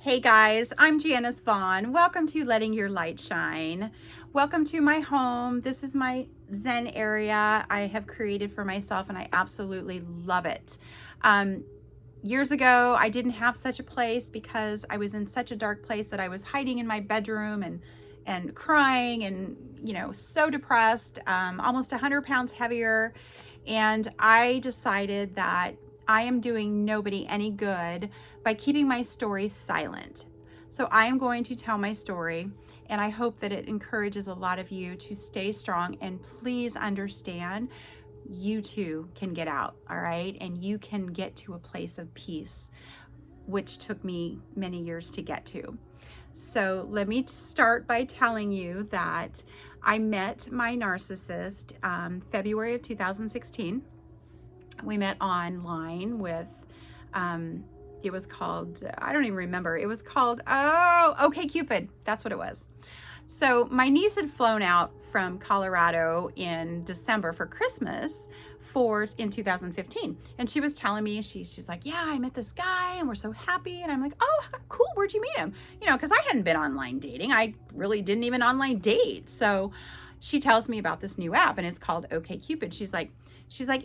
Hey guys, I'm Janice Vaughn. Welcome to Letting Your Light Shine. Welcome to my home. This is my Zen area I have created for myself and I absolutely love it. Years ago, I didn't have such a place because I was in such a dark place that I was hiding in my bedroom and crying and, so depressed, almost 100 pounds heavier. And I decided that I am doing nobody any good by keeping my story silent. So I am going to tell my story, and I hope that it encourages a lot of you to stay strong. And please understand, you too can get out, all right? And you can get to a place of peace, which took me many years to get to. So let me start by telling you that I met my narcissist February of 2016. We met online with, it was called, I don't even remember. It was called, OkCupid. That's what it was. So my niece had flown out from Colorado in December for Christmas in 2015. And she was telling me, she's like, yeah, I met this guy and we're so happy. And I'm like, oh, cool. Where'd you meet him? Because I hadn't been online dating. I really didn't even online date. So she tells me about this new app and it's called OkCupid. She's like,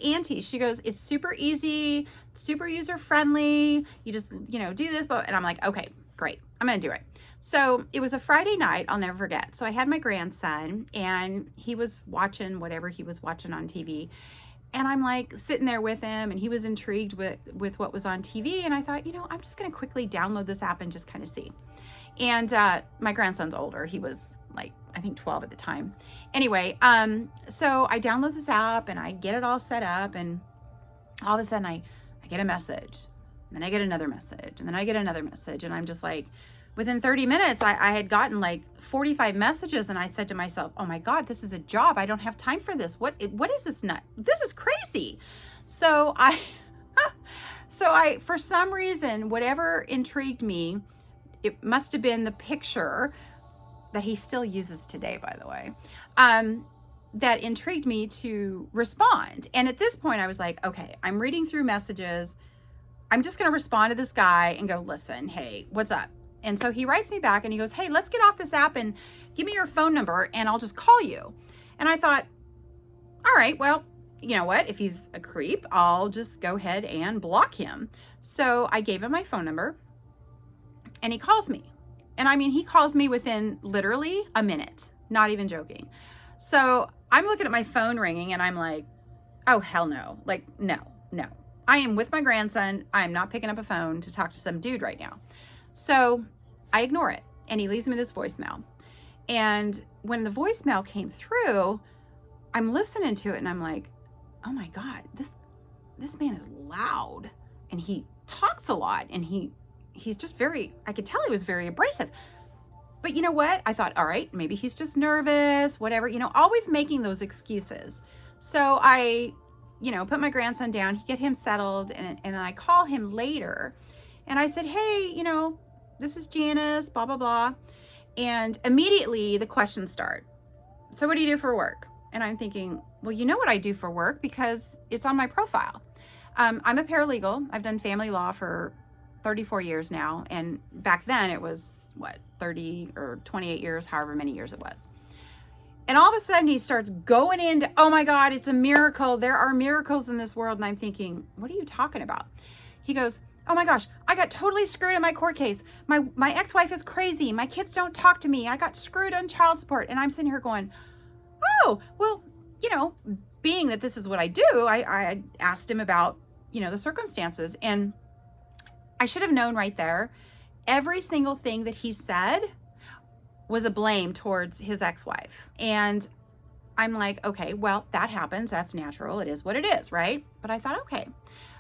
Auntie, she goes, it's super easy, super user friendly. You just, do this. And I'm like, okay, great. I'm going to do it. So it was a Friday night. I'll never forget. So I had my grandson and he was watching whatever he was watching on TV. And I'm like sitting there with him and he was intrigued with what was on TV. And I thought, I'm just going to quickly download this app and just kind of see. And my grandson's older. He was like, I think 12 at the time. Anyway, so I download this app and I get it all set up, and all of a sudden I get a message, and then I get another message, and then I get another message. And I'm just like, within 30 minutes, I had gotten like 45 messages, and I said to myself, oh my God, this is a job. I don't have time for this. What is this nut? This is crazy. So I for some reason, whatever intrigued me, it must have been the picture that he still uses today, by the way, that intrigued me to respond. And at this point I was like, okay, I'm reading through messages. I'm just going to respond to this guy and go, listen, hey, what's up? And so he writes me back and he goes, hey, let's get off this app and give me your phone number and I'll just call you. And I thought, all right, well, you know what? If he's a creep, I'll just go ahead and block him. So I gave him my phone number and he calls me. And I mean, he calls me within literally a minute, not even joking. So I'm looking at my phone ringing and I'm like, oh, hell no. Like, no. I am with my grandson. I'm not picking up a phone to talk to some dude right now. So I ignore it. And he leaves me this voicemail. And when the voicemail came through, I'm listening to it and I'm like, oh my God, this man is loud and he talks a lot and he's just I could tell he was very abrasive. But you know what? I thought, all right, maybe he's just nervous, whatever, always making those excuses. So I, put my grandson down, get him settled, and I call him later. And I said, hey, this is Janice, blah, blah, blah. And immediately the questions start. So what do you do for work? And I'm thinking, well, you know what I do for work because it's on my profile. I'm a paralegal. I've done family law for 34 years now. And back then it was 30 or 28 years, however many years it was. And all of a sudden he starts going into, oh my God, it's a miracle. There are miracles in this world. And I'm thinking, what are you talking about? He goes, oh my gosh, I got totally screwed in my court case. My ex-wife is crazy. My kids don't talk to me. I got screwed on child support. And I'm sitting here going, oh, well, being that this is what I do, I asked him about, the circumstances. And I should have known right there, every single thing that he said was a blame towards his ex-wife. And I'm like, okay, well, that happens. That's natural. It is what it is, right? But I thought, okay.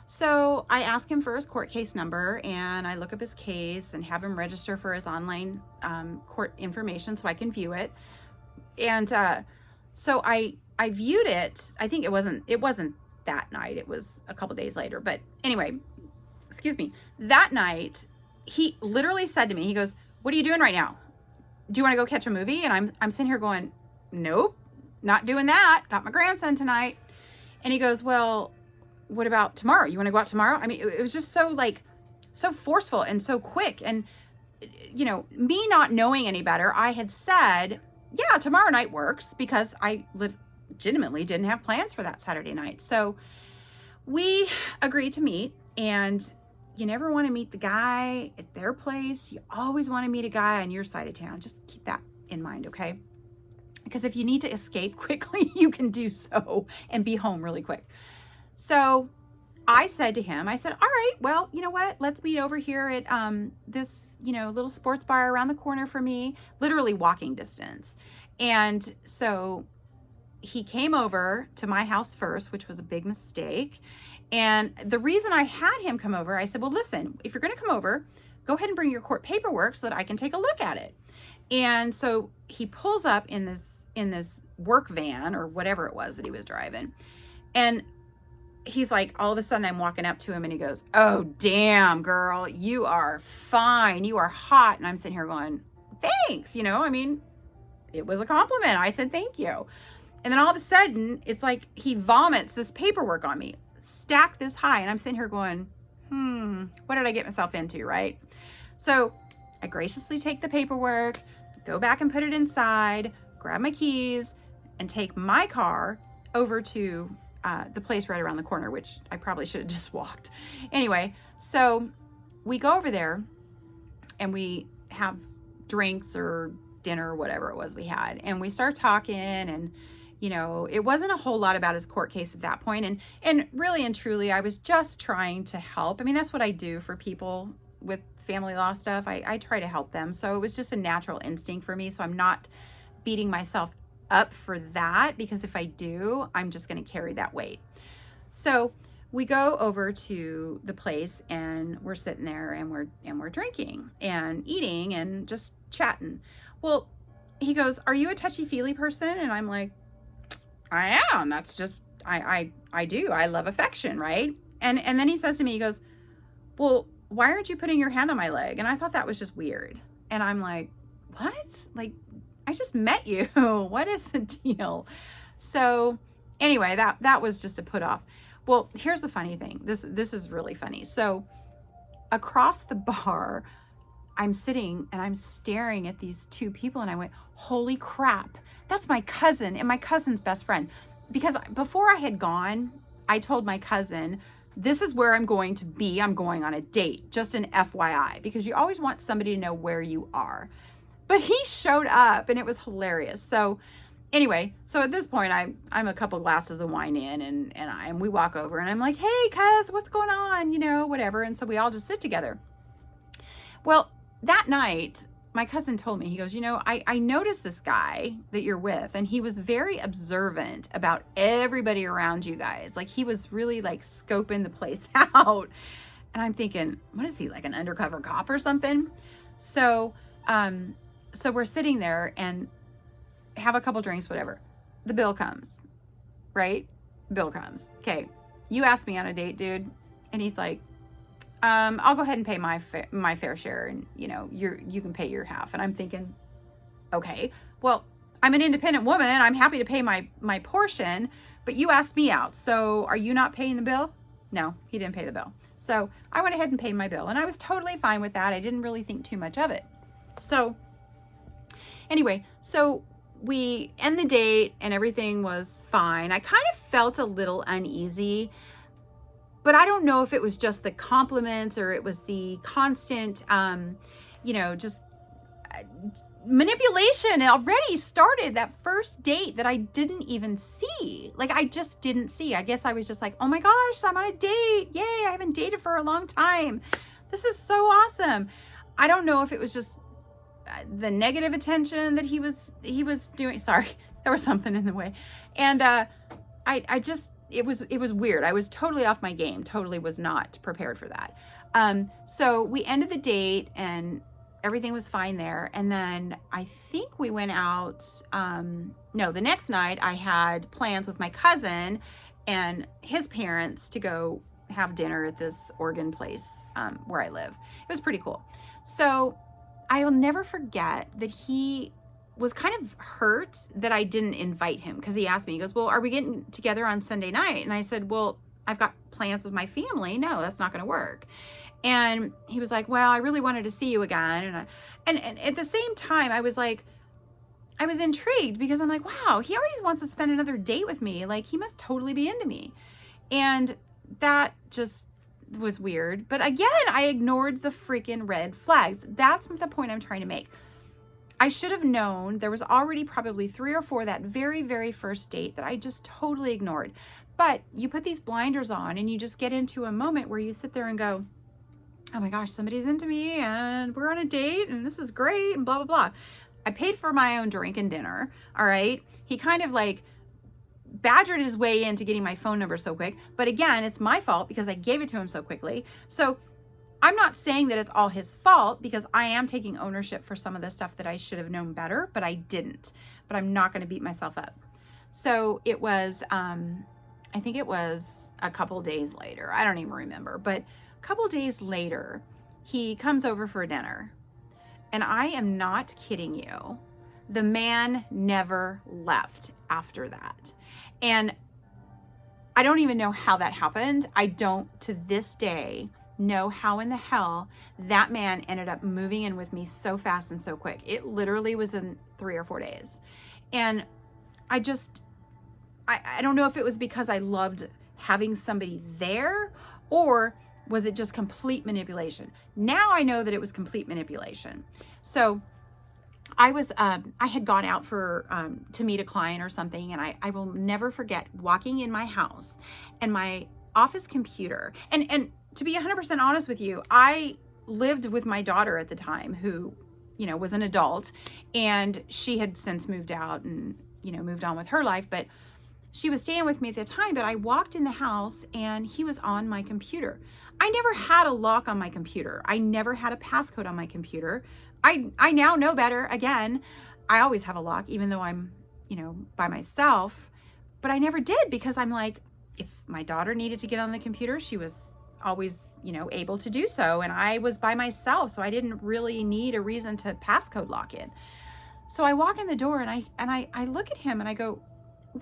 So I ask him for his court case number and I look up his case and have him register for his online court information so I can view it. And so I viewed it. I think it wasn't that night. It was a couple days later. But anyway, excuse me, that night, he literally said to me, he goes, what are you doing right now? Do you want to go catch a movie? And I'm sitting here going, nope, not doing that. Got my grandson tonight. And he goes, well, what about tomorrow? You want to go out tomorrow? I mean, it was just so forceful and so quick. And me not knowing any better, I had said, yeah, tomorrow night works, because I legitimately didn't have plans for that Saturday night. So we agreed to meet, and you never want to meet the guy at their place. You always want to meet a guy on your side of town. Just keep that in mind, okay? Because if you need to escape quickly, you can do so and be home really quick. So I said to him, I said, all right, well, you know what? Let's meet over here at this, little sports bar around the corner for me, literally walking distance. And so he came over to my house first, which was a big mistake. And the reason I had him come over, I said, well, listen, if you're going to come over, go ahead and bring your court paperwork so that I can take a look at it. And so he pulls up in this work van or whatever it was that he was driving. And he's like, all of a sudden I'm walking up to him and he goes, oh, damn, girl, you are fine. You are hot. And I'm sitting here going, thanks. It was a compliment. I said, thank you. And then all of a sudden it's like he vomits this paperwork on me, stacked this high. And I'm sitting here going, what did I get myself into, right? So I graciously take the paperwork, go back and put it inside, grab my keys, and take my car over to the place right around the corner, which I probably should have just walked. Anyway, so we go over there and we have drinks or dinner or whatever it was we had. And we start talking, and it wasn't a whole lot about his court case at that point. And really and truly, I was just trying to help. That's what I do for people with family law stuff. I try to help them. So it was just a natural instinct for me. So I'm not beating myself up for that, because if I do, I'm just going to carry that weight. So we go over to the place and we're sitting there and we're drinking and eating and just chatting. Well, he goes, are you a touchy-feely person? And I'm like, I am. That's just, I do. I love affection, right? And then he says to me, he goes, well, why aren't you putting your hand on my leg? And I thought that was just weird. And I'm like, what? Like, I just met you. What is the deal? So anyway, that was just a put off. Well, here's the funny thing. This is really funny. So across the bar, I'm sitting and I'm staring at these two people, and I went, holy crap, that's my cousin and my cousin's best friend. Because before I had gone, I told my cousin, this is where I'm going to be. I'm going on a date, just an FYI, because you always want somebody to know where you are. But he showed up and it was hilarious. So anyway, so at this point I'm a couple glasses of wine in, and we walk over and I'm like, hey cuz, what's going on? Whatever. And so we all just sit together. Well, that night, my cousin told me, he goes, I noticed this guy that you're with, and he was very observant about everybody around you guys. Like, he was really like scoping the place out. And I'm thinking, what is he, like an undercover cop or something? So we're sitting there and have a couple drinks, whatever. The bill comes, right? Bill comes. Okay. You asked me on a date, dude. And he's like, I'll go ahead and pay my fair share, and you can pay your half. And I'm thinking, okay, well, I'm an independent woman. I'm happy to pay my portion, but you asked me out. So are you not paying the bill? No, he didn't pay the bill. So I went ahead and paid my bill, and I was totally fine with that. I didn't really think too much of it. So anyway, so we end the date and everything was fine. I kind of felt a little uneasy, but I don't know if it was just the compliments or it was the constant, just manipulation already started that first date that I didn't even see. Like, I just didn't see. I guess I was just like, oh my gosh, I'm on a date. Yay, I haven't dated for a long time. This is so awesome. I don't know if it was just the negative attention that he was doing. Sorry, there was something in the way. And it was weird. I was totally off my game. Totally was not prepared for that. So we ended the date and everything was fine there. And then I think we went out. The next night I had plans with my cousin and his parents to go have dinner at this Oregon place where I live. It was pretty cool. So I'll never forget that he was kind of hurt that I didn't invite him, because he asked me, he goes, well, are we getting together on Sunday night? And I said, well, I've got plans with my family. No, that's not going to work. And he was like, well, I really wanted to see you again. And at the same time, I was like, I was intrigued because I'm like, wow, he already wants to spend another date with me. Like, he must totally be into me. And that just was weird. But again, I ignored the freaking red flags. That's the point I'm trying to make. I should have known. There was already probably 3 or 4 that very, very first date that I just totally ignored. But you put these blinders on and you just get into a moment where you sit there and go, oh my gosh, somebody's into me and we're on a date and this is great and blah, blah, blah. I paid for my own drink and dinner. All right. He kind of like badgered his way into getting my phone number so quick. But again, it's my fault because I gave it to him so quickly. So I'm not saying that it's all his fault because I am taking ownership for some of the stuff that I should have known better, but I didn't. But I'm not going to beat myself up. So it was, I think it was a couple days later. I don't even remember, but a couple days later, he comes over for dinner. And I am not kidding you. The man never left after that. And I don't even know how that happened. I don't, to this day, know how in the hell that man ended up moving in with me so fast and so quick. It literally was in 3 or 4 days. And I don't know if it was because I loved having somebody there, or was it just complete manipulation? Now I know that it was complete manipulation. So I had gone out to meet a client or something, and I will never forget walking in my house and my office computer. And to be 100% honest with you, I lived with my daughter at the time who, was an adult, and she had since moved out and, moved on with her life, but she was staying with me at the time. But I walked in the house and he was on my computer. I never had a lock on my computer. I never had a passcode on my computer. I now know better. Again, I always have a lock, even though I'm, by myself, but I never did because I'm like, if my daughter needed to get on the computer, she was always, able to do so. And I was by myself, so I didn't really need a reason to passcode lock it. So I walk in the door and I look at him and I go,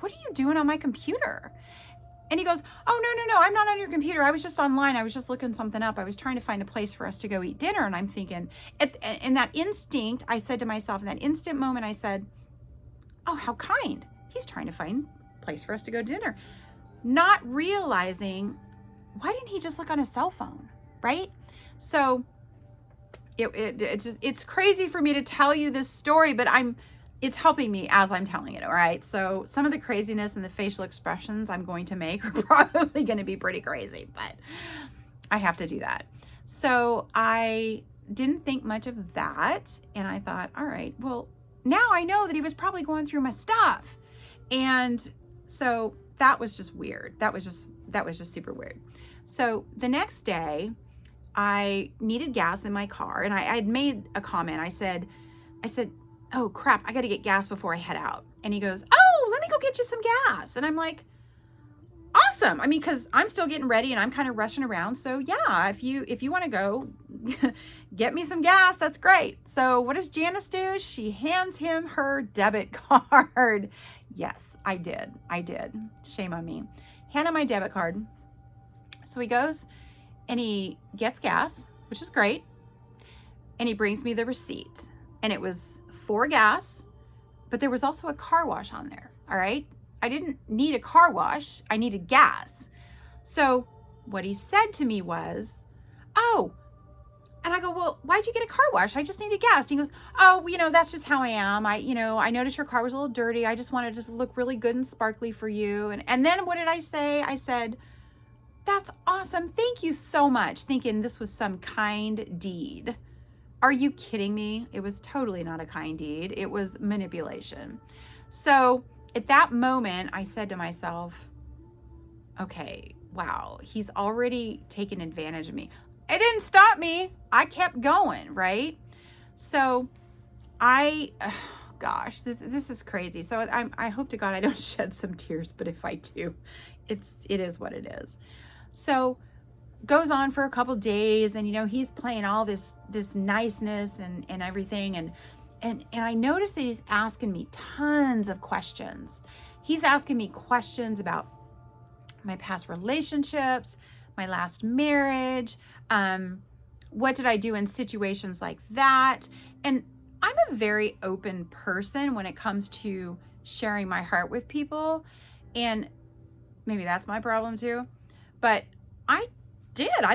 what are you doing on my computer? And he goes, oh, no, I'm not on your computer. I was just online. I was just looking something up. I was trying to find a place for us to go eat dinner. And I'm thinking, in that instinct, I said to myself, in that instant moment, I said, oh, how kind. He's trying to find a place for us to go to dinner. Not realizing, why didn't he just look on his cell phone, right? So it's crazy for me to tell you this story, but it's helping me as I'm telling it, all right? So some of the craziness and the facial expressions I'm going to make are probably going to be pretty crazy, but I have to do that. So I didn't think much of that, and I thought, all right, well, now I know that he was probably going through my stuff. And so that was just weird. That was just super weird. So the next day, I needed gas in my car, and I had made a comment. I said, oh crap, I got to get gas before I head out. And he goes, oh, let me go get you some gas. And I'm like, awesome. I mean, because I'm still getting ready and I'm kind of rushing around. So yeah, if you want to go get me some gas, that's great. So what does Janice do? She hands him her debit card. Yes, I did. Shame on me. Hand him my debit card. So he goes and he gets gas, which is great. And he brings me the receipt. And it was for gas, but there was also a car wash on there. All right. I didn't need a car wash. I needed gas. So what he said to me was, oh, and I go, well, why'd you get a car wash? I just needed gas. And he goes, oh, that's just how I am. I noticed your car was a little dirty. I just wanted it to look really good and sparkly for you. And then what did I say? I said, that's awesome. Thank you so much. Thinking this was some kind deed. Are you kidding me? It was totally not a kind deed. It was manipulation. So at that moment, I said to myself, okay, wow, he's already taken advantage of me. It didn't stop me. I kept going, right? So gosh, this is crazy. So I hope to God I don't shed some tears, but if I do, it is what it is. So goes on for a couple days, and he's playing all this niceness and everything, and I noticed that he's asking me tons of questions. He's asking me questions about my past relationships, my last marriage, what did I do in situations like that? And I'm a very open person when it comes to sharing my heart with people. And maybe that's my problem too. But I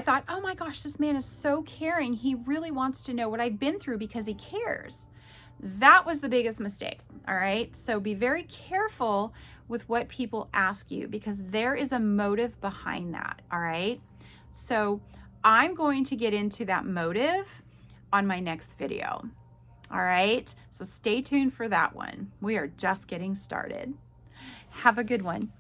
thought, oh my gosh, this man is so caring. He really wants to know what I've been through because he cares. That was the biggest mistake. All right. So be very careful with what people ask you because there is a motive behind that. All right. So I'm going to get into that motive on my next video. All right. So stay tuned for that one. We are just getting started. Have a good one.